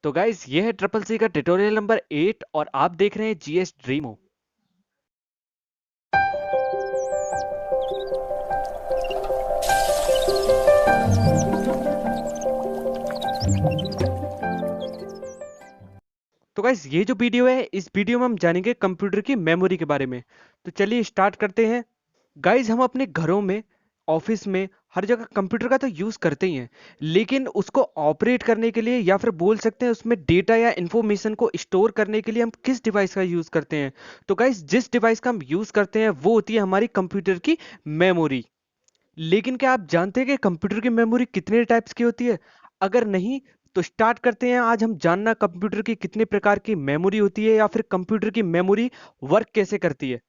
तो गाइस ये है ट्रिपल सी का ट्यूटोरियल नंबर 8 और आप देख रहे हैं जीएस ड्रीमो। तो गाइस ये जो वीडियो है इस वीडियो में हम जानेंगे कंप्यूटर की मेमोरी के बारे में। तो चलिए स्टार्ट करते हैं। गाइस हम अपने घरों में, ऑफिस में, हर जगह कंप्यूटर का तो यूज करते ही हैं, लेकिन उसको ऑपरेट करने के लिए या फिर बोल सकते हैं उसमें डेटा या इंफॉर्मेशन को स्टोर करने के लिए हम किस डिवाइस का यूज करते हैं। तो गाइस जिस डिवाइस का हम यूज करते हैं वो होती है हमारी कंप्यूटर की मेमोरी। लेकिन क्या आप जानते हैं कि कंप्यूटर की मेमोरी कितने टाइप्स की होती है? अगर नहीं तो स्टार्ट करते हैं आज हम जानना कंप्यूटर की कितने प्रकार की मेमोरी होती है या फिर कंप्यूटर की मेमोरी वर्क कैसे करती है।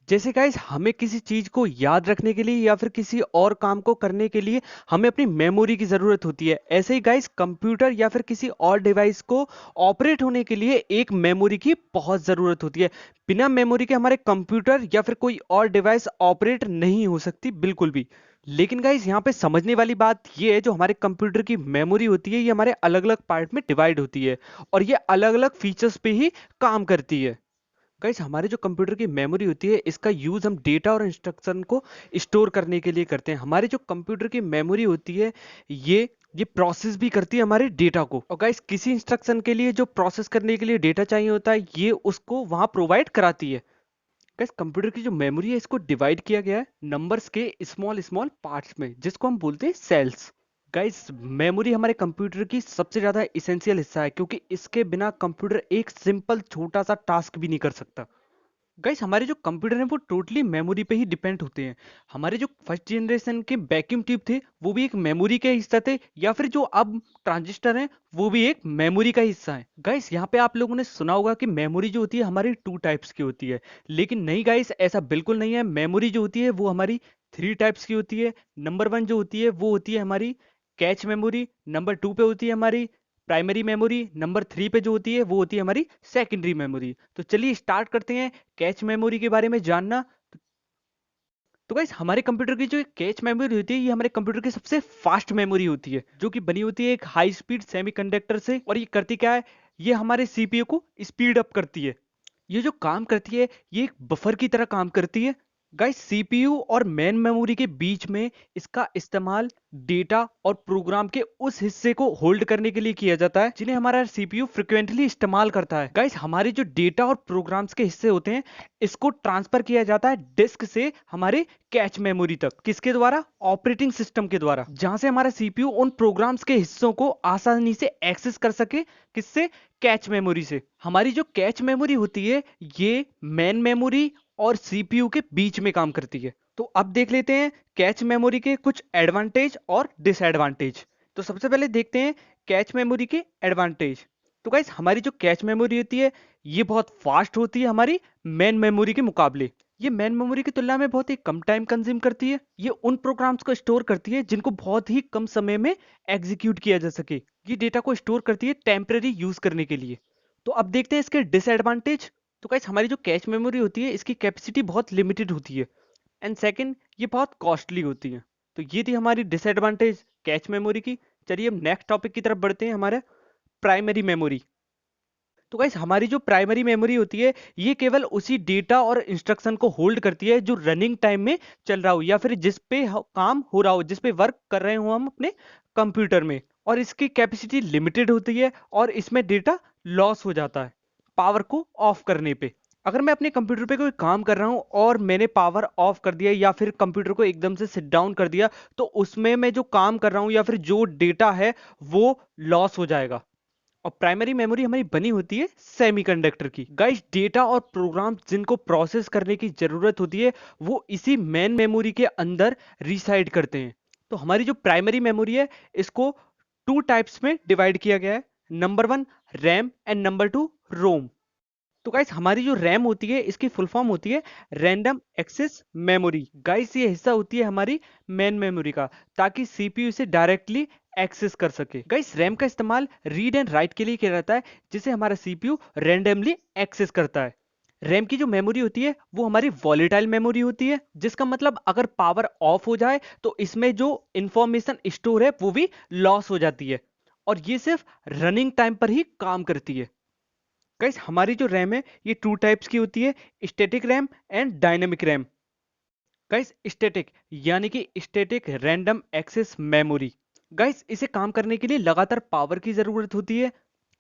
जैसे गाइस हमें किसी चीज को याद रखने के लिए या फिर किसी और काम को करने के लिए हमें अपनी मेमोरी की जरूरत होती है। ऐसे ही गाइस कंप्यूटर या फिर किसी और डिवाइस को ऑपरेट होने के लिए एक मेमोरी की बहुत जरूरत होती है। बिना मेमोरी के हमारे कंप्यूटर या फिर कोई और डिवाइस ऑपरेट नहीं हो सकती बिल्कुल भी। लेकिन गाइस यहाँ पे समझने वाली बात ये है, जो हमारे कंप्यूटर की मेमोरी होती है ये हमारे अलग अलग पार्ट में डिवाइड होती है और ये अलग अलग फीचर्स पे ही काम करती है। गाइस हमारे जो कंप्यूटर की मेमोरी होती है इसका यूज हम डेटा और इंस्ट्रक्शन को स्टोर करने के लिए करते हैं। हमारे जो कंप्यूटर की मेमोरी होती है ये ये प्रोसेस भी करती है हमारे डेटा को। और गाइस किसी इंस्ट्रक्शन के लिए जो प्रोसेस करने के लिए डेटा चाहिए होता है ये उसको वहां प्रोवाइड कराती है। गाइस कंप्यूटर की जो मेमोरी है इसको डिवाइड किया गया है नंबर्स के स्मॉल स्मॉल पार्ट्स में, जिसको हम बोलते हैं सेल्स। गाइस मेमोरी हमारे कंप्यूटर की सबसे ज्यादा इसेंशियल हिस्सा है, क्योंकि इसके बिना कंप्यूटर एक सिंपल छोटा सा टास्क भी नहीं कर सकता। गाइस हमारे जो कंप्यूटर हैं वो टोटली मेमोरी पे ही डिपेंड होते हैं। हमारे जो फर्स्ट जनरेशन के वैक्यूम ट्यूब थे वो भी एक मेमोरी का हिस्सा थे, या फिर जो अब ट्रांजिस्टर हैं वो भी एक मेमोरी का हिस्सा है। गाइस यहाँ पे आप लोगों ने सुना होगा कि मेमोरी जो होती है हमारी टू टाइप्स की होती है, लेकिन नहीं गाइस ऐसा बिल्कुल नहीं है। मेमोरी जो होती है वो हमारी थ्री टाइप्स की होती है। नंबर वन जो होती है वो होती है हमारी कैच मेमोरी, नंबर टू पे होती है हमारी प्राइमरी मेमोरी, नंबर थ्री पे जो होती है वो होती है हमारी सेकेंडरी मेमोरी। तो चलिए स्टार्ट करते हैं कैच मेमोरी के बारे में जानना। तो गाइस हमारे कंप्यूटर की जो कैच मेमोरी होती है ये हमारे कंप्यूटर की सबसे फास्ट मेमोरी होती है, जो कि बनी होती है एक हाई स्पीड सेमीकंडक्टर से। और ये करती क्या है, ये हमारे सीपीयू को स्पीड अप करती है। ये जो काम करती है ये एक बफर की तरह काम करती है। गाइस सीपीयू और मेन मेमोरी के बीच में इसका इस्तेमाल डेटा और प्रोग्राम के उस हिस्से को होल्ड करने के लिए किया जाता है जिन्हें हमारा सीपीयू फ्रिक्वेंटली इस्तेमाल करता है। गाइस हमारे जो डेटा और प्रोग्राम्स के हिस्से होते हैं इसको ट्रांसफर किया जाता है डिस्क से हमारे कैच मेमोरी तक। किसके द्वारा? ऑपरेटिंग सिस्टम के द्वारा, जहां से हमारा सीपीयू उन प्रोग्राम्स के हिस्सों को आसानी से एक्सेस कर सके। किससे? कैच मेमोरी से। हमारी जो कैच मेमोरी होती है ये मेन मेमोरी और सीपीयू के बीच में काम करती है। तो अब देख लेते हैं कैच मेमोरी के कुछ एडवांटेज और डिसएडवांटेज। तो सबसे पहले देखते हैं कैच मेमोरी के एडवांटेज। तो गाइस हमारी जो कैच मेमोरी होती है ये बहुत फास्ट होती है हमारी मेन मेमोरी के मुकाबले। ये मेन मेमोरी की तुलना में बहुत ही कम टाइम कंज्यूम करती है। ये उन प्रोग्राम्स को स्टोर करती है जिनको बहुत ही कम समय में एग्जीक्यूट किया जा सके। ये डेटा को स्टोर करती है टेम्परेरी यूज करने के लिए। तो अब देखते हैं इसके डिसएडवांटेज। तो गाइस हमारी जो कैश मेमोरी होती है इसकी कैपेसिटी बहुत लिमिटेड होती है, एंड सेकंड ये बहुत कॉस्टली होती है। तो ये थी हमारी डिसएडवांटेज कैश मेमोरी की। चलिए अब नेक्स्ट टॉपिक की तरफ बढ़ते हैं, हमारा प्राइमरी मेमोरी। तो गाइस हमारी जो प्राइमरी मेमोरी होती है ये केवल उसी डेटा और इंस्ट्रक्शन को होल्ड करती है जो रनिंग टाइम में चल रहा हो या फिर जिस पे काम हो रहा हो, जिस पे वर्क कर रहे हो हम अपने कंप्यूटर में। और इसकी कैपेसिटी लिमिटेड होती है और इसमें डेटा लॉस हो जाता है पावर को ऑफ करने पे। अगर मैं अपने कंप्यूटर पे कोई काम कर रहा हूं और मैंने पावर ऑफ कर दिया या फिर कंप्यूटर को एकदम से सिट डाउन कर दिया तो उसमें मैं जो काम कर रहा हूं या फिर जो डेटा है वो लॉस हो जाएगा। और प्राइमरी मेमोरी हमारी बनी होती है सेमीकंडक्टर की। गाइस डेटा और प्रोग्राम जिनको प्रोसेस करने की जरूरत होती है वो इसी मेन मेमोरी के अंदर रिसाइड करते हैं। तो हमारी जो प्राइमरी मेमोरी है इसको टू टाइप्स में डिवाइड किया गया है। Number one RAM and number two ROM. तो गाइस हमारी जो रैम होती है इसकी फुल फॉर्म होती है रैंडम एक्सेस मेमोरी। गाइस ये हिस्सा होती है हमारी मेन मेमोरी का, ताकि सीपीयू इसे डायरेक्टली एक्सेस कर सके। गाइस रैम का इस्तेमाल रीड एंड राइट के लिए किया जाता है, जिसे हमारा सीपीयू रैंडमली एक्सेस करता है। रैम की जो मेमोरी होती है वो हमारी वॉलेटाइल मेमोरी होती है, जिसका मतलब अगर पावर ऑफ हो जाए तो इसमें जो इंफॉर्मेशन स्टोर है वो भी लॉस हो जाती है। और ये सिर्फ रनिंग टाइम पर ही काम करती है। गाइस हमारी जो रैम है ये 2 टाइप्स की होती है, static RAM and dynamic RAM. Guys static यानी कि static random access memory. Guys इसे काम करने के लिए लगातार पावर की जरूरत होती है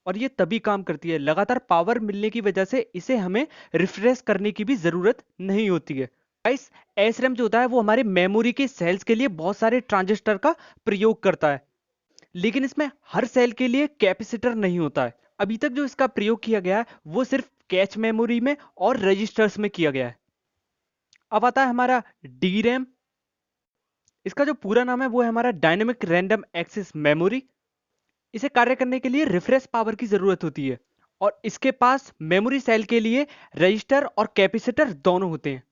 और ये तभी काम करती है, लगातार पावर मिलने की वजह से इसे हमें रिफ्रेश करने की भी जरूरत नहीं होती है। गाइस एसरैम जो होता है वो हमारे मेमोरी के सेल्स के लिए बहुत सारे ट्रांजिस्टर का प्रयोग करता है, लेकिन इसमें हर सेल के लिए कैपेसिटर नहीं होता है। अभी तक जो इसका प्रयोग किया गया है वो सिर्फ कैच मेमोरी में और रजिस्टर्स में किया गया है। अब आता है हमारा डी रैम। इसका जो पूरा नाम है वो है हमारा डायनेमिक रैंडम एक्सेस मेमोरी। इसे कार्य करने के लिए रिफ्रेश पावर की जरूरत होती है और इसके पास मेमोरी सेल के लिए रजिस्टर और कैपेसिटर दोनों होते हैं।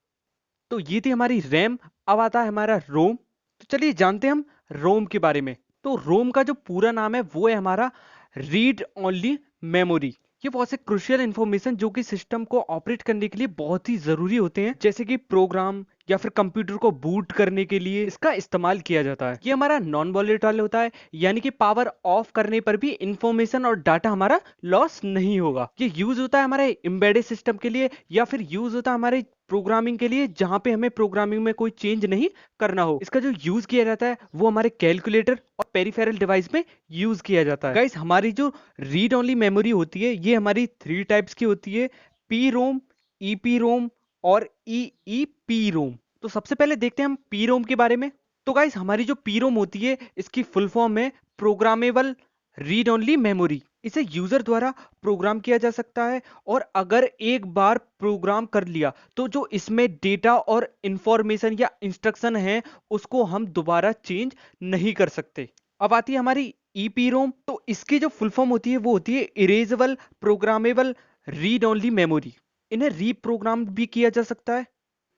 तो ये थी हमारी रैम। अब आता है हमारा रोम। तो चलिए जानते हैं हम रोम के बारे में। तो रोम का जो पूरा नाम है वो है हमारा रीड ओनली मेमोरी। ये बहुत से क्रुशियल इंफॉर्मेशन जो कि सिस्टम को ऑपरेट करने के लिए बहुत ही जरूरी होते हैं, जैसे कि प्रोग्राम या फिर कंप्यूटर को बूट करने के लिए इसका इस्तेमाल किया जाता है। ये हमारा नॉन वॉलेटाइल होता है, यानी कि पावर ऑफ करने पर भी इंफॉर्मेशन और डाटा हमारा लॉस नहीं होगा। ये यूज होता है हमारे एम्बेडेड सिस्टम के लिए या फिर यूज होता है हमारे प्रोग्रामिंग के लिए, जहां पे हमें प्रोग्रामिंग में कोई चेंज नहीं करना हो। इसका जो यूज किया जाता है वो हमारे कैलकुलेटर और पेरिफेरल डिवाइस में यूज किया जाता है। गाइस हमारी जो रीड ओनली मेमोरी होती है ये हमारी 3 टाइप्स की होती है, पी रोम, ईपी रोम और ईईपी रोम। तो सबसे पहले देखते हैं हम पी रोम के बारे में। तो गाइस हमारी जो पी रोम होती है इसकी फुल फॉर्म है प्रोग्रामेबल रीड ओनली मेमोरी। इसे यूजर द्वारा प्रोग्राम किया जा सकता है और अगर एक बार प्रोग्राम कर लिया तो जो इसमें डेटा और इंफॉर्मेशन या इंस्ट्रक्शन है उसको हम दोबारा चेंज नहीं कर सकते। अब आती है हमारी ईपीरोम। तो इसकी जो फुल फॉर्म होती है वो होती है erasable programmable read only memory. इन्हें रीप्रोग्राम भी किया जा सकता है।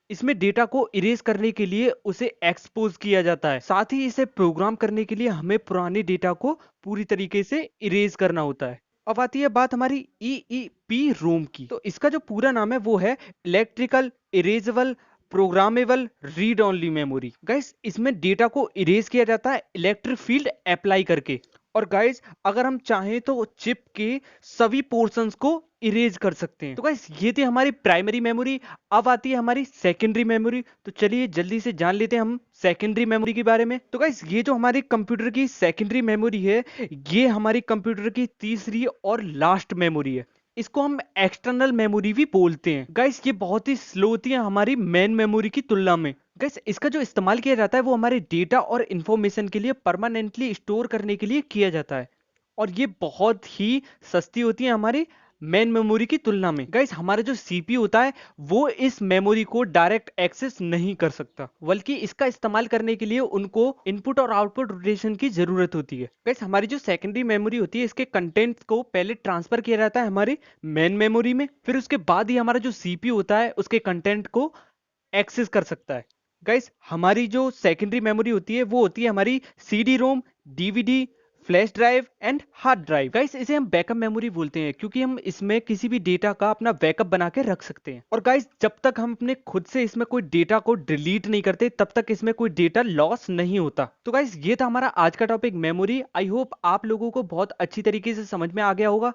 इसमें डेटा को इरेज करने के लिए उसे एक्सपोज किया जाता है, साथ ही इसे प्रोग्राम करने के लिए हमें पुराने डेटा को पूरी तरीके से इरेज करना होता है। अब आती है बात हमारी ईईपी रोम की। तो इसका जो पूरा नाम है वो है electrical erasable programmable read only memory. Guys इसमें डेटा को इरेज किया जाता है इलेक्ट्रिक फील्ड अप्लाई करके। और गाइस अगर हम चाहें तो चिप के सभी पोर्शंस को इरेज कर सकते हैं। तो गाइस ये थी हमारी प्राइमरी मेमोरी। अब आती है हमारी सेकेंडरी मेमोरी। तो चलिए जल्दी से जान लेते हैं हम सेकेंडरी मेमोरी के बारे में। तो गाइस ये जो हमारी कंप्यूटर की सेकेंडरी मेमोरी है ये हमारी कंप्यूटर की तीसरी और लास्ट मेमोरी है। इसको हम एक्सटर्नल मेमोरी भी बोलते हैं। गाइस ये बहुत ही स्लो होती है हमारी मेन मेमोरी की तुलना में। गाइस इसका जो इस्तेमाल किया जाता है वो हमारे डेटा और इंफॉर्मेशन के लिए परमानेंटली स्टोर करने के लिए किया जाता है और ये बहुत ही सस्ती होती है हमारी मेन मेमोरी की तुलना में। गाइस हमारा जो सीपीयू होता है वो इस मेमोरी को डायरेक्ट एक्सेस नहीं कर सकता, बल्कि इसका इस्तेमाल करने के लिए उनको इनपुट और आउटपुट रोटेशन की जरूरत होती है। गाइस हमारी जो सेकेंडरी मेमोरी होती है इसके कंटेंट्स को पहले ट्रांसफर किया जाता है हमारी मेन मेमोरी में, फिर उसके बाद ही हमारा जो सीपीयू होता है उसके कंटेंट को एक्सेस कर सकता है। गाइस हमारी जो सेकेंडरी मेमोरी होती है वो होती है हमारी CD ROM, DVD, flash drive and hard drive. Guys इसे हम बैकअप मेमोरी बोलते हैं क्योंकि हम इसमें किसी भी डेटा का अपना बैकअप बना के रख सकते हैं। और गाइस जब तक हम अपने खुद से इसमें कोई डेटा को डिलीट नहीं करते तब तक इसमें कोई डेटा लॉस नहीं होता। तो गाइस ये था हमारा आज का टॉपिक मेमोरी। आई होप आप लोगों को बहुत अच्छी तरीके से समझ में आ गया होगा।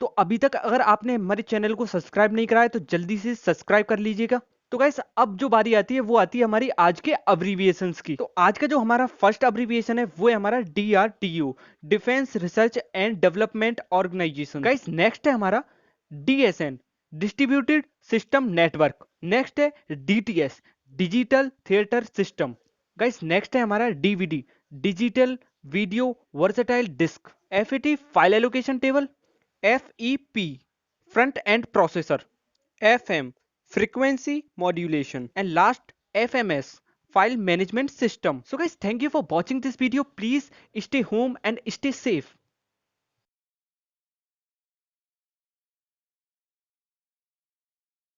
तो अभी तक अगर आपने हमारे चैनल को सब्सक्राइब नहीं कराया तो जल्दी से सब्सक्राइब कर लीजिएगा। तो गाइस अब जो बारी आती है वो आती है हमारी आज के अब्रीविएशंस की। तो आज का जो हमारा फर्स्ट अब्रीविएशन है वो है हमारा DRDO, defence research and development organisation. Guys next है हमारा DSN, distributed system network. Next है DTS, digital theatre system. Guys next है हमारा DVD, digital video versatile disc. FAT file allocation table. FEP front end processor, FM frequency modulation, and last FMS file management system. So guys, thank you for watching this video. Please stay home and stay safe.